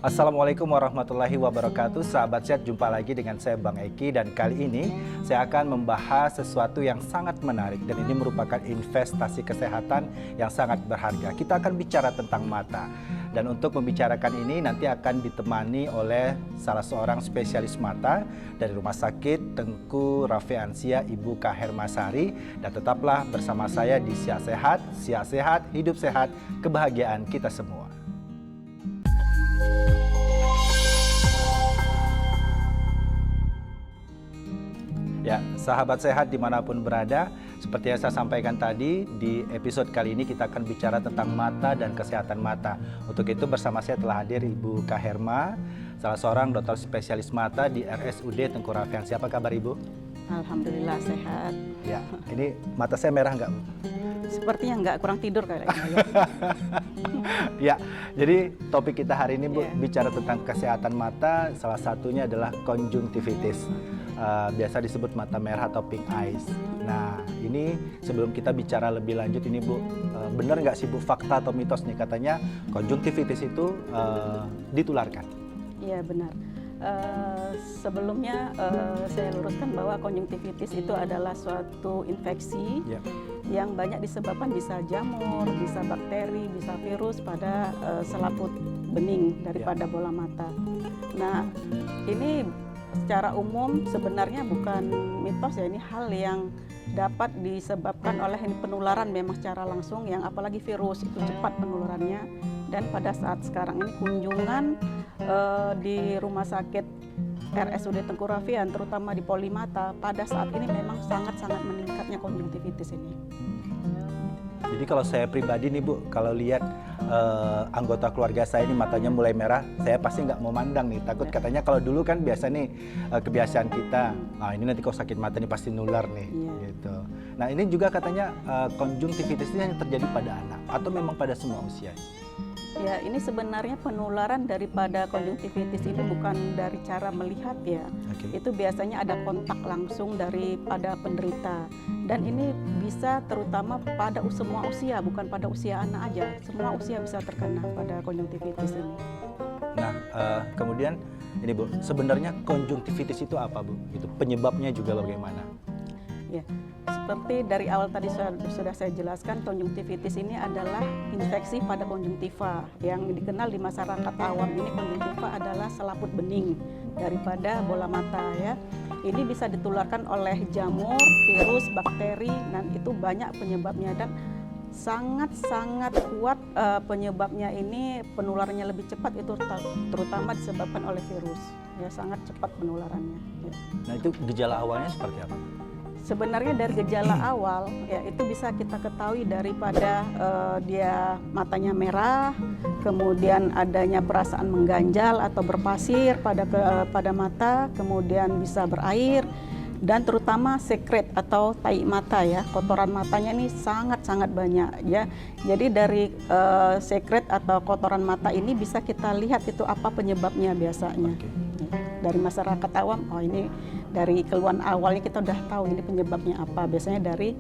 Assalamualaikum warahmatullahi wabarakatuh. Sahabat sehat, jumpa lagi dengan saya Bang Eki, dan kali ini saya akan membahas sesuatu yang sangat menarik dan ini merupakan investasi kesehatan yang sangat berharga. Kita akan bicara tentang mata. Dan untuk membicarakan ini nanti akan ditemani oleh salah seorang spesialis mata dari Rumah Sakit Tengku Raffiansyah, Ibu Kak Hermasari. Dan tetaplah bersama saya di Siak Sehat, Hidup Sehat, Kebahagiaan Kita Semua. Ya, sahabat sehat dimanapun berada, seperti yang saya sampaikan tadi, di episode kali ini kita akan bicara tentang mata dan kesehatan mata. Untuk itu bersama saya telah hadir Ibu Kak Herma, salah seorang dokter spesialis mata di RSUD Tengku Raffiansyah. Apa kabar Ibu? Alhamdulillah sehat. Ya, ini mata saya merah nggak Bu? Sepertinya nggak, kurang tidur kayaknya. Ya, jadi topik kita hari ini Bu, bicara tentang kesehatan mata, salah satunya adalah konjungtivitis. Biasa disebut mata merah atau pink eyes. Nah, ini sebelum kita bicara lebih lanjut ini Bu, benar nggak sih Bu, fakta atau mitos nih katanya konjungtivitis itu ditularkan? Iya benar. Sebelumnya saya luruskan bahwa konjungtivitis itu adalah suatu infeksi yang banyak disebabkan, bisa jamur, bisa bakteri, bisa virus pada selaput bening daripada bola mata. Nah, ini secara umum sebenarnya bukan mitos ya, ini hal yang dapat disebabkan oleh penularan memang secara langsung, yang apalagi virus itu cepat penularannya. Dan pada saat sekarang ini kunjungan di Rumah Sakit RSUD Tengku Raffiansyah, terutama di Polimata, pada saat ini memang sangat-sangat meningkatnya konjungtivitis ini. Jadi kalau saya pribadi nih Bu, kalau lihat anggota keluarga saya ini matanya mulai merah, saya pasti nggak mau mandang nih. Takut katanya kalau dulu kan biasa nih kebiasaan kita, ini nanti kalau sakit mata nih pasti nular nih. Gitu. Nah ini juga katanya konjungtivitis ini hanya terjadi pada anak atau memang pada semua usia? Ya, ini sebenarnya penularan daripada konjungtivitis ini bukan dari cara melihat ya. Itu biasanya ada kontak langsung daripada penderita. Dan ini bisa terutama pada semua usia, bukan pada usia anak aja. Semua usia bisa terkena pada konjungtivitis ini. Nah, kemudian ini Bu, sebenarnya konjungtivitis itu apa Bu? Itu penyebabnya juga bagaimana? Ya, seperti dari awal tadi sudah saya jelaskan, konjungtivitis ini adalah infeksi pada konjungtiva. Yang dikenal di masyarakat awam ini, konjungtiva adalah selaput bening daripada bola mata ya. Ini bisa ditularkan oleh jamur, virus, bakteri, dan itu banyak penyebabnya, dan sangat-sangat kuat penyebabnya ini, penularannya lebih cepat, itu terutama disebabkan oleh virus. Ya, sangat cepat penularannya. Ya. Nah, itu gejala awalnya seperti apa? Sebenarnya dari gejala awal ya itu bisa kita ketahui daripada dia matanya merah, kemudian adanya perasaan mengganjal atau berpasir pada mata, kemudian bisa berair, dan terutama sekret atau tai mata ya, kotoran matanya ini sangat-sangat banyak ya. Jadi dari sekret atau kotoran mata ini bisa kita lihat itu apa penyebabnya biasanya. Dari masyarakat awam, oh ini dari keluhan awalnya kita udah tahu ini penyebabnya apa, biasanya dari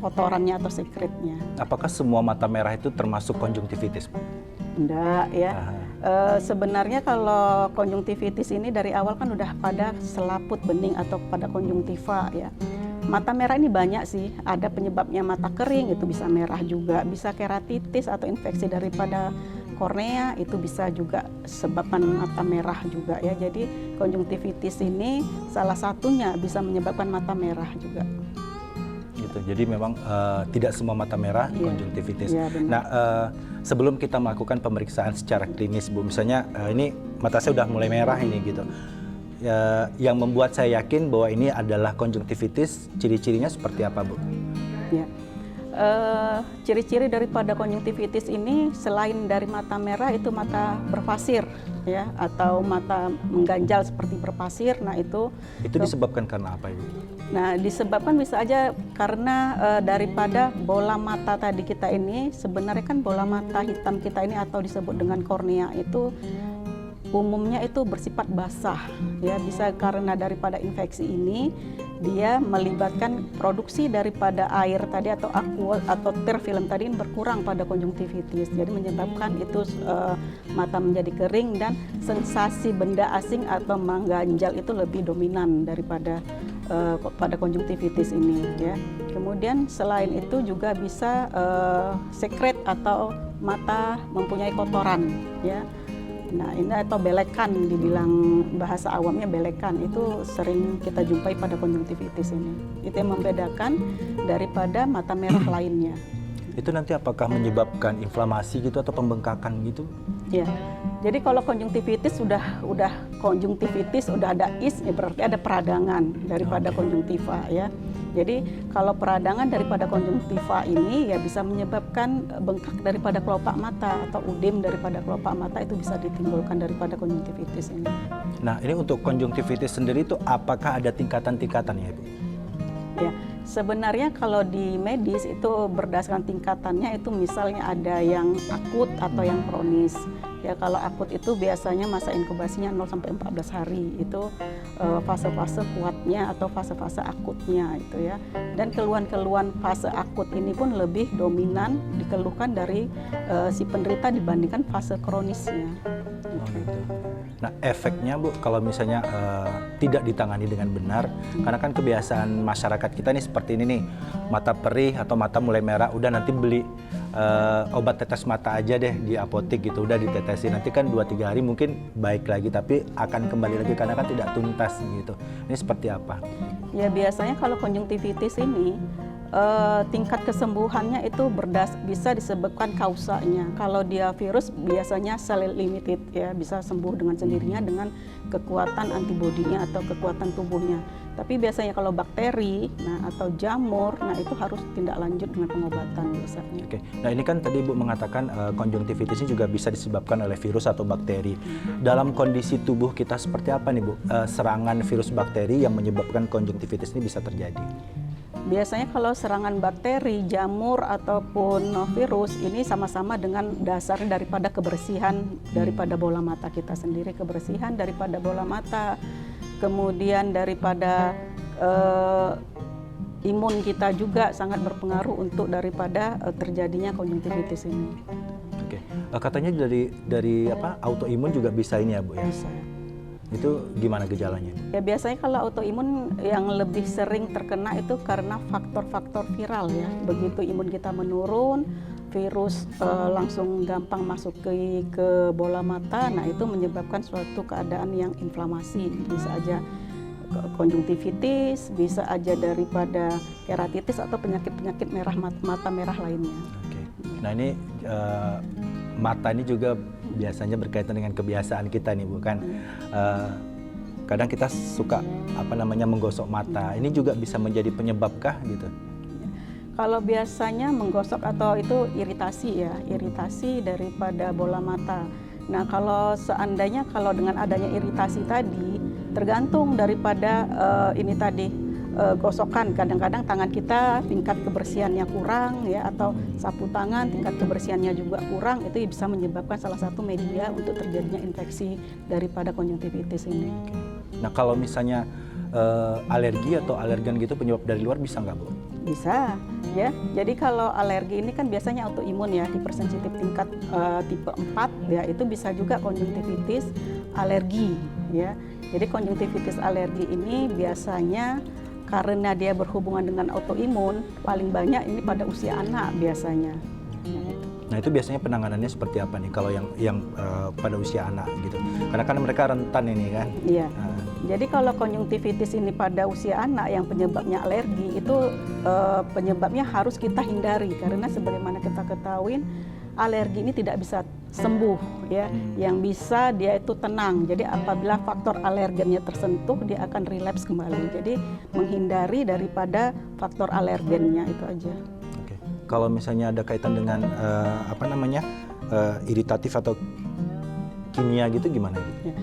kotorannya atau sekretnya. Apakah semua mata merah itu termasuk konjungtivitis? Enggak ya. Sebenarnya kalau konjungtivitis ini dari awal kan udah pada selaput bening atau pada konjungtiva ya. Mata merah ini banyak sih, ada penyebabnya mata kering, itu bisa merah juga, bisa keratitis atau infeksi daripada kornea, itu bisa juga sebabkan mata merah juga ya. Jadi konjungtivitis ini salah satunya bisa menyebabkan mata merah juga. Gitu. Jadi memang tidak semua mata merah konjungtivitis. Nah, sebelum kita melakukan pemeriksaan secara klinis Bu, misalnya ini mata saya udah mulai merah ini gitu. Yang membuat saya yakin bahwa ini adalah konjungtivitis, ciri-cirinya seperti apa Bu? Ya. Ciri-ciri daripada konjungtivitis ini selain dari mata merah, itu mata berpasir ya, atau mata mengganjal seperti berpasir. Nah itu disebabkan karena apa Ibu? Nah disebabkan bisa aja karena daripada bola mata tadi kita ini, sebenarnya kan bola mata hitam kita ini atau disebut dengan kornea itu umumnya itu bersifat basah ya, bisa karena daripada infeksi ini dia melibatkan produksi daripada air tadi atau aqua atau tear film tadi berkurang pada konjungtivitis. Jadi menyebabkan itu mata menjadi kering dan sensasi benda asing atau mengganjal itu lebih dominan daripada pada konjungtivitis ini ya. Kemudian selain itu juga bisa sekret atau mata mempunyai kotoran ya. Nah ini atau belekan, dibilang bahasa awamnya belekan, itu sering kita jumpai pada konjungtivitis ini. Itu yang membedakan daripada mata merah lainnya. Itu nanti apakah menyebabkan inflamasi gitu atau pembengkakan gitu? Ya, jadi kalau konjungtivitis udah konjungtivitis udah ada is, ya berarti ada peradangan daripada konjungtiva ya. Jadi kalau peradangan daripada konjungtiva ini ya bisa menyebabkan bengkak daripada kelopak mata atau udem daripada kelopak mata, itu bisa ditimbulkan daripada konjungtivitis ini. Nah ini untuk konjungtivitis sendiri itu apakah ada tingkatan-tingkatannya Ibu? Ya, sebenarnya kalau di medis itu berdasarkan tingkatannya, itu misalnya ada yang akut atau yang kronis. Ya kalau akut itu biasanya masa inkubasinya 0 sampai 14 hari, itu fase-fase kuatnya atau fase-fase akutnya itu ya. Dan keluhan-keluhan fase akut ini pun lebih dominan dikeluhkan dari si penderita dibandingkan fase kronisnya. Oh, gitu. Nah efeknya Bu kalau misalnya tidak ditangani dengan benar, karena kan kebiasaan masyarakat kita nih seperti ini nih, mata perih atau mata mulai merah, udah nanti beli obat tetes mata aja deh di apotek gitu, udah ditetesin, nanti kan 2-3 hari mungkin baik lagi, tapi akan kembali lagi karena kan tidak tuntas gitu. Ini seperti apa? Ya biasanya kalau konjungtivitis ini tingkat kesembuhannya itu bisa disebabkan kausanya. Kalau dia virus biasanya cell limited ya, bisa sembuh dengan sendirinya dengan kekuatan antibodinya atau kekuatan tubuhnya. Tapi biasanya kalau bakteri, atau jamur, itu harus tindak lanjut dengan pengobatan biasanya. Oke. Nah ini kan tadi Ibu mengatakan konjungtivitis ini juga bisa disebabkan oleh virus atau bakteri. Dalam kondisi tubuh kita seperti apa nih Bu? Serangan virus bakteri yang menyebabkan konjungtivitis ini bisa terjadi? Biasanya kalau serangan bakteri, jamur ataupun virus ini sama-sama dengan dasarnya daripada kebersihan daripada bola mata kita sendiri, kebersihan daripada bola mata, kemudian daripada imun kita juga sangat berpengaruh untuk daripada terjadinya konjungtivitis ini. Oke, katanya dari autoimun juga bisa ini ya Bu ya? Bisa. Itu gimana gejalanya? Ya biasanya kalau autoimun yang lebih sering terkena itu karena faktor-faktor viral ya. Begitu imun kita menurun, virus langsung gampang masuk ke bola mata, itu menyebabkan suatu keadaan yang inflamasi. Bisa aja konjungtivitis, bisa aja daripada keratitis atau penyakit-penyakit mata merah lainnya. Oke. Nah ini mata ini juga biasanya berkaitan dengan kebiasaan kita nih bukan? Kadang kita suka menggosok mata. Ini juga bisa menjadi penyebabkah gitu? Kalau biasanya menggosok atau itu iritasi ya, iritasi daripada bola mata. Nah kalau seandainya kalau dengan adanya iritasi tadi, tergantung daripada ini tadi gosokan. Kadang-kadang tangan kita tingkat kebersihannya kurang ya, atau sapu tangan tingkat kebersihannya juga kurang, itu bisa menyebabkan salah satu media untuk terjadinya infeksi daripada konjungtivitis ini. Nah kalau misalnya alergi atau alergen gitu penyebab dari luar bisa nggak Bu? Bisa ya. Jadi kalau alergi ini kan biasanya autoimun ya, hipersensitif tingkat tipe 4 ya, itu bisa juga konjungtivitis alergi ya. Jadi konjungtivitis alergi ini biasanya karena dia berhubungan dengan autoimun, paling banyak ini pada usia anak biasanya. Nah itu biasanya penanganannya seperti apa nih kalau yang pada usia anak gitu? Karena kan mereka rentan ini kan. Iya. Jadi kalau konjungtivitis ini pada usia anak yang penyebabnya alergi, itu penyebabnya harus kita hindari, karena sebagaimana kita ketahui alergi ini tidak bisa sembuh ya. Yang bisa dia itu tenang. Jadi apabila faktor alergennya tersentuh, dia akan relapse kembali. Jadi menghindari daripada faktor alergennya itu aja. Oke. Kalau misalnya ada kaitan dengan iritatif atau kimia gitu gimana gitu? Ya.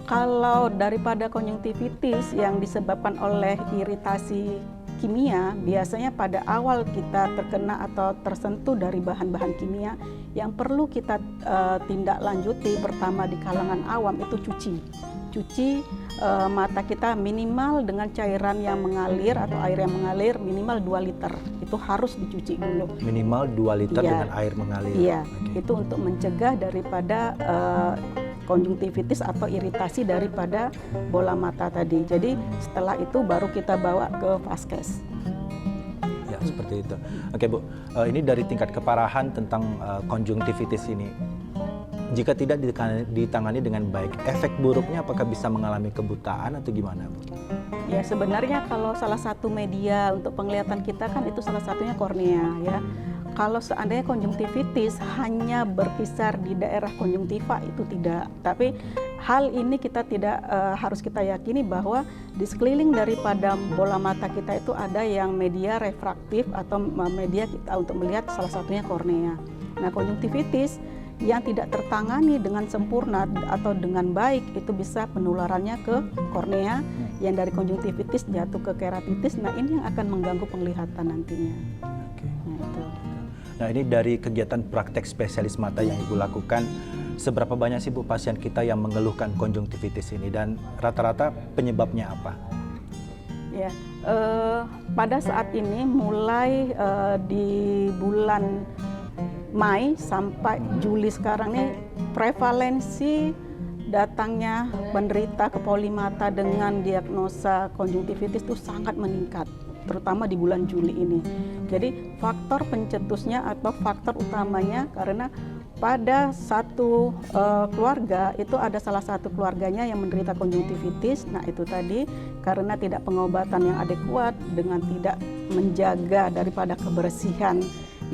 Kalau daripada konjungtivitis yang disebabkan oleh iritasi kimia, biasanya pada awal kita terkena atau tersentuh dari bahan-bahan kimia, yang perlu kita tindak lanjuti pertama di kalangan awam itu cuci mata kita minimal dengan cairan yang mengalir atau air yang mengalir minimal 2 liter. Itu harus dicuci dulu. Minimal 2 liter Iya. dengan air mengalir. Iya, Oke. itu untuk mencegah daripada konjungtivitis atau iritasi daripada bola mata tadi. Jadi setelah itu baru kita bawa ke vaskes. Ya, seperti itu. Oke, Bu. Ini dari tingkat keparahan tentang konjungtivitis ini. Jika tidak ditangani dengan baik, efek buruknya apakah bisa mengalami kebutaan atau gimana, Bu? Ya, sebenarnya kalau salah satu media untuk penglihatan kita kan itu salah satunya kornea, ya. Kalau seandainya konjungtivitis hanya berkisar di daerah konjungtiva itu tidak. Tapi hal ini kita tidak harus kita yakini bahwa di sekeliling daripada bola mata kita itu ada yang media refraktif atau media kita untuk melihat, salah satunya kornea. Nah, konjungtivitis yang tidak tertangani dengan sempurna atau dengan baik itu bisa penularannya ke kornea, yang dari konjungtivitis jatuh ke keratitis. Nah, ini yang akan mengganggu penglihatan nantinya. Oke. Nah, itu. Nah, ini dari kegiatan praktek spesialis mata yang Ibu lakukan, seberapa banyak sih Bu pasien kita yang mengeluhkan konjungtivitis ini dan rata-rata penyebabnya apa? Ya, pada saat ini mulai di bulan Mei sampai Juli sekarang ini prevalensi datangnya penderita ke polimata dengan diagnosa konjungtivitis itu sangat meningkat, terutama di bulan Juli ini. Jadi faktor pencetusnya atau faktor utamanya karena pada satu keluarga itu ada salah satu keluarganya yang menderita konjungtivitis. Nah, itu tadi karena tidak pengobatan yang adekuat dengan tidak menjaga daripada kebersihan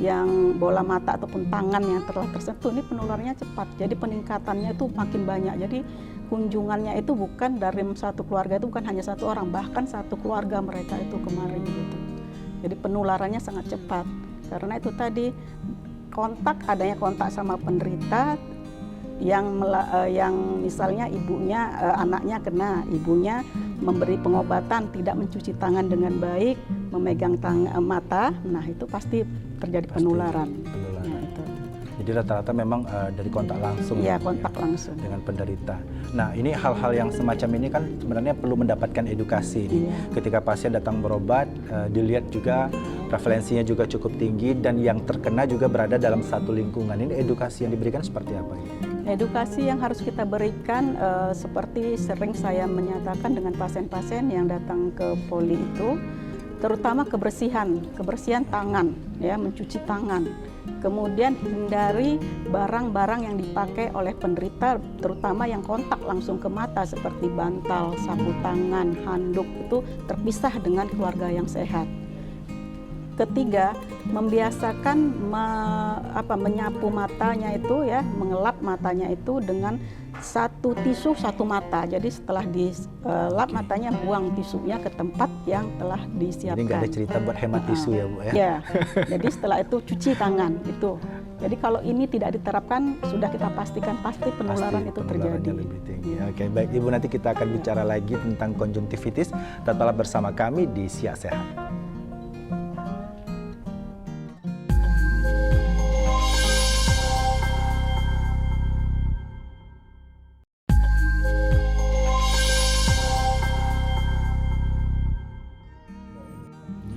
yang bola mata ataupun tangan yang telah tersentuh, ini penularannya cepat. Jadi peningkatannya itu makin banyak. Jadi kunjungannya itu bukan dari satu keluarga, itu bukan hanya satu orang, bahkan satu keluarga mereka itu kemarin gitu. Jadi penularannya sangat cepat. Karena itu tadi adanya kontak sama penderita yang misalnya ibunya anaknya kena, ibunya memberi pengobatan, tidak mencuci tangan dengan baik, memegang mata, nah itu pasti terjadi penularan. Ya, itu. Jadi rata-rata memang dari kontak langsung. Iya, kontak langsung dengan penderita. Nah, ini hal-hal yang semacam ini kan sebenarnya perlu mendapatkan edukasi. Iya. Ketika pasien datang berobat, dilihat juga prevalensinya juga cukup tinggi dan yang terkena juga berada dalam satu lingkungan. Ini edukasi yang diberikan seperti apa ini? Edukasi yang harus kita berikan seperti sering saya menyatakan dengan pasien-pasien yang datang ke poli itu, terutama kebersihan tangan, ya, mencuci tangan. Kemudian hindari barang-barang yang dipakai oleh penderita, terutama yang kontak langsung ke mata seperti bantal, sapu tangan, handuk, itu terpisah dengan keluarga yang sehat. Ketiga, membiasakan menyapu matanya itu, ya, mengelap matanya itu dengan satu tisu satu mata. Jadi setelah dilap matanya, buang tisunya ke tempat yang telah disiapkan. Jadi nggak ada cerita buat hemat tisu ya, Bu, ya? Ya, jadi setelah itu cuci tangan itu. Jadi kalau ini tidak diterapkan, sudah kita pastikan pasti penularan itu terjadi. Lebih tinggi. Oke, baik Ibu, nanti kita akan bicara lagi tentang konjungtivitis. Tetaplah bersama kami di Siak Sehat.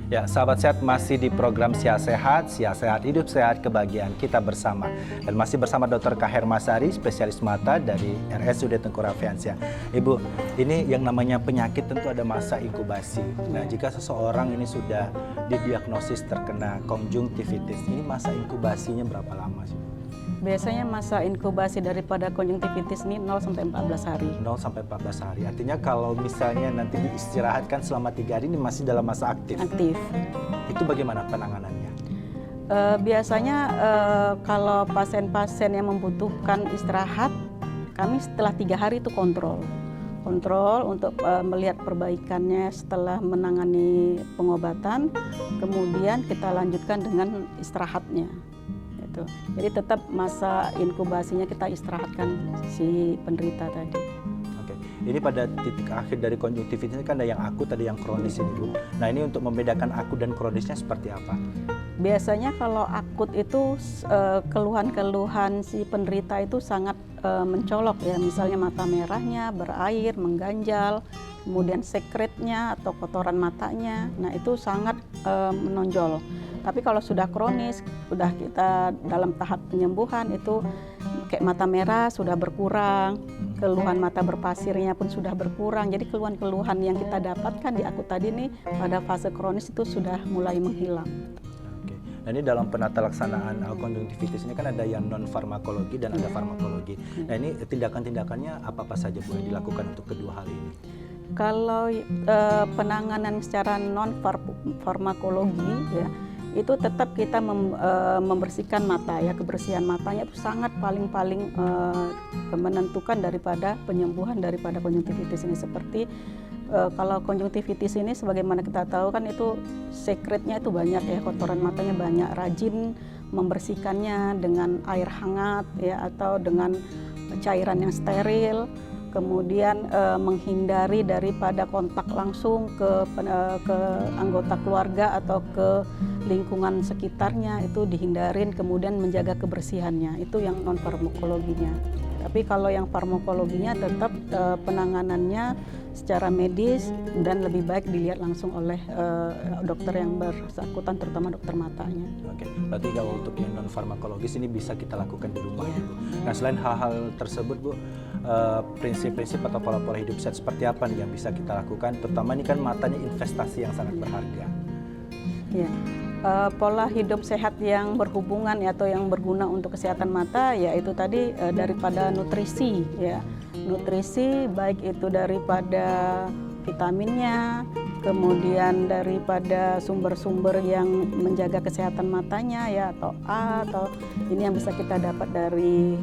Ya, sahabat sehat, masih di program Siak Sehat hidup sehat, kebahagiaan kita bersama. Dan masih bersama Dr. K. Hermasari, spesialis mata dari RSUD Tengku Raffiansyah. Ibu, ini yang namanya penyakit tentu ada masa inkubasi. Nah, jika seseorang ini sudah didiagnosis terkena konjungtivitis, ini masa inkubasinya berapa lama sih? Biasanya masa inkubasi daripada konjungtivitis ini 0 sampai 14 hari. 0 sampai 14 hari. Artinya kalau misalnya nanti diistirahatkan selama 3 hari, ini masih dalam masa aktif. Aktif. Itu bagaimana penanganannya? Biasanya kalau pasien-pasien yang membutuhkan istirahat, kami setelah 3 hari itu kontrol untuk melihat perbaikannya setelah menangani pengobatan, kemudian kita lanjutkan dengan istirahatnya. Jadi tetap masa inkubasinya kita istirahatkan si penderita tadi. Oke. Ini pada titik akhir dari konjungtivitis ini kan ada yang akut, ada yang kronis ini Bu. Nah ini untuk membedakan akut dan kronisnya seperti apa? Biasanya kalau akut itu keluhan-keluhan si penderita itu sangat mencolok ya, misalnya mata merahnya, berair, mengganjal, kemudian sekretnya atau kotoran matanya. Nah itu sangat menonjol. Tapi kalau sudah kronis, sudah kita dalam tahap penyembuhan itu kayak mata merah sudah berkurang, keluhan mata berpasirnya pun sudah berkurang. Jadi keluhan-keluhan yang kita dapatkan di akut tadi nih pada fase kronis itu sudah mulai menghilang. Oke. Nah ini dalam penata laksanaan konjungtivitis ini kan ada yang non farmakologi dan ada farmakologi. Nah ini tindakan-tindakannya apa saja Bu yang dilakukan untuk kedua hal ini? Kalau penanganan secara non farmakologi ya, itu tetap kita membersihkan mata ya, kebersihan matanya itu sangat paling menentukan daripada penyembuhan daripada konjungtivitis ini. Seperti kalau konjungtivitis ini sebagaimana kita tahu kan itu sekretnya itu banyak ya, kotoran matanya banyak, rajin membersihkannya dengan air hangat ya atau dengan cairan yang steril. Kemudian menghindari daripada kontak langsung ke anggota keluarga atau ke lingkungan sekitarnya, itu dihindarin, kemudian menjaga kebersihannya, itu yang non farmakologinya. Tapi kalau yang farmakologinya tetap penanganannya secara medis dan lebih baik dilihat langsung oleh dokter yang bersangkutan, terutama dokter matanya. Oke, berarti kalau untuk yang non farmakologis ini bisa kita lakukan di rumah ya Bu. Nah selain hal-hal tersebut Bu, prinsip-prinsip atau pola-pola hidup sehat seperti apa nih yang bisa kita lakukan? Terutama ini kan mata ini investasi yang sangat berharga. Ya, pola hidup sehat yang berhubungan ya, atau yang berguna untuk kesehatan mata, yaitu tadi daripada nutrisi ya. Nutrisi baik itu daripada vitaminnya, kemudian daripada sumber-sumber yang menjaga kesehatan matanya ya, atau ini yang bisa kita dapat dari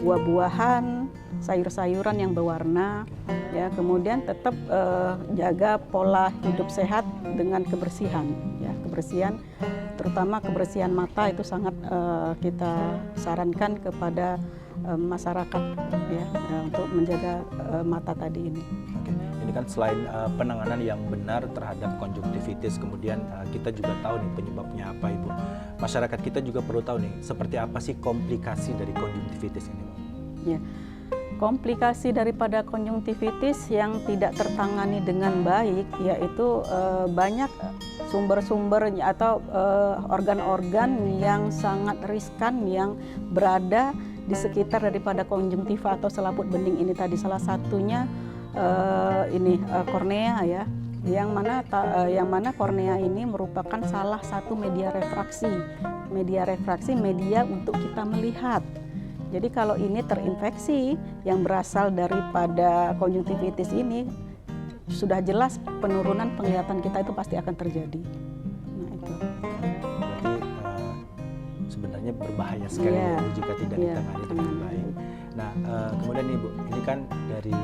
buah-buahan, sayur-sayuran yang berwarna ya. Kemudian tetap jaga pola hidup sehat dengan kebersihan ya, kebersihan terutama kebersihan mata itu sangat kita sarankan kepada masyarakat ya, untuk menjaga mata tadi ini. Oke. Ini kan selain penanganan yang benar terhadap konjungtivitis, kemudian kita juga tahu nih penyebabnya apa Ibu. Masyarakat kita juga perlu tahu nih seperti apa sih komplikasi dari konjungtivitis ini. Ya. Komplikasi daripada konjungtivitis yang tidak tertangani dengan baik yaitu banyak sumber-sumber atau organ-organ yang sangat riskan yang berada di sekitar daripada konjungtiva atau selaput bening ini tadi. Salah satunya kornea ya, yang mana kornea ini merupakan salah satu media refraksi media untuk kita melihat. Jadi kalau ini terinfeksi yang berasal daripada konjungtivitis ini, sudah jelas penurunan penglihatan kita itu pasti akan terjadi. Nah itu. Berarti sebenarnya berbahaya sekali ya jika tidak ditangani dengan baik. Nah kemudian nih Bu, ini kan dari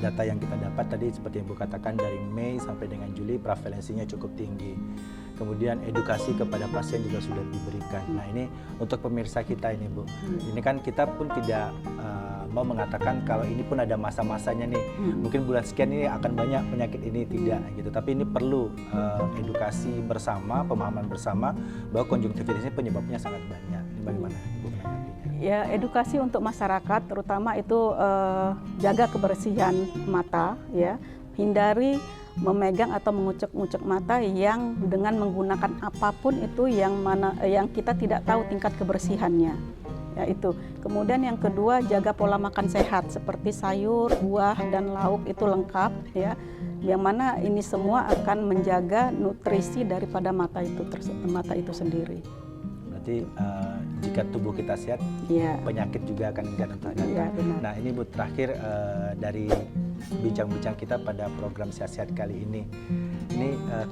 data yang kita dapat tadi seperti yang Bu katakan dari Mei sampai dengan Juli prevalensinya cukup tinggi. Kemudian edukasi kepada pasien juga sudah diberikan. Nah ini untuk pemirsa kita ini Bu, ini kan kita pun tidak mau mengatakan kalau ini pun ada masa-masanya nih. Mungkin bulan sekian ini akan banyak penyakit ini, tidak gitu. Tapi ini perlu edukasi bersama, pemahaman bersama bahwa konjungtivitis ini penyebabnya sangat banyak. Ini bagaimana Ibu menanggapinya? Ya, edukasi untuk masyarakat terutama itu jaga kebersihan mata ya, hindari memegang atau mengucek-ngucek mata yang dengan menggunakan apapun itu yang kita tidak tahu tingkat kebersihannya. Ya itu. Kemudian yang kedua, jaga pola makan sehat seperti sayur, buah dan lauk itu lengkap ya. Yang mana ini semua akan menjaga nutrisi daripada mata itu sendiri. Berarti jika tubuh kita sehat, penyakit juga akan datang. Nah ini Bu, terakhir dari bincang-bincang kita pada program Sehat-Sehat kali ini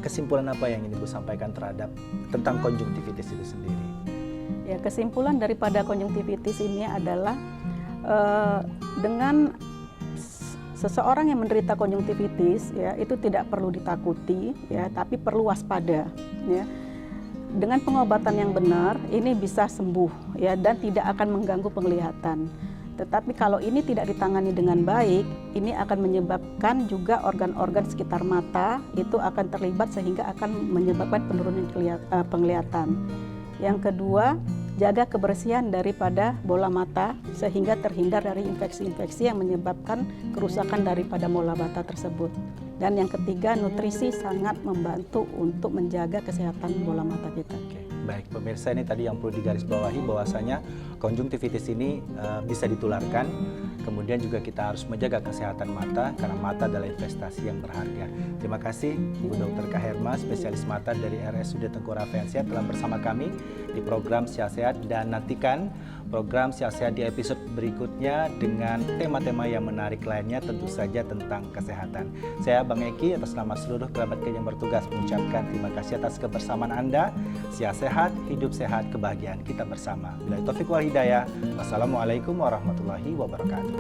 kesimpulan apa yang ingin Ibu sampaikan tentang konjungtivitis itu sendiri? Ya, kesimpulan daripada konjungtivitis ini adalah dengan seseorang yang menderita konjungtivitis ya, itu tidak perlu ditakuti ya, tapi perlu waspada ya. Dengan pengobatan yang benar ini bisa sembuh ya, dan tidak akan mengganggu penglihatan. Tetapi kalau ini tidak ditangani dengan baik, ini akan menyebabkan juga organ-organ sekitar mata itu akan terlibat sehingga akan menyebabkan penurunan penglihatan. Yang kedua, jaga kebersihan daripada bola mata sehingga terhindar dari infeksi-infeksi yang menyebabkan kerusakan daripada bola mata tersebut. Dan yang ketiga, nutrisi sangat membantu untuk menjaga kesehatan bola mata kita. Baik, pemirsa, ini tadi yang perlu digarisbawahi bahwasanya konjungtivitis ini bisa ditularkan. Kemudian juga kita harus menjaga kesehatan mata karena mata adalah investasi yang berharga. Terima kasih Bu Dr. Kaherma, spesialis mata dari RSUD Tengku Raffiansyah telah bersama kami di program Sihat Sehat, dan nantikan program Sihat Sehat di episode berikutnya dengan tema-tema yang menarik lainnya, tentu saja tentang kesehatan. Saya Bang Eki atas nama seluruh kerabat kerja yang bertugas mengucapkan terima kasih atas kebersamaan Anda. Sihat Sehat, hidup sehat, kebahagiaan kita bersama. Billahi taufiq wal hidayah. Wassalamualaikum warahmatullahi wabarakatuh.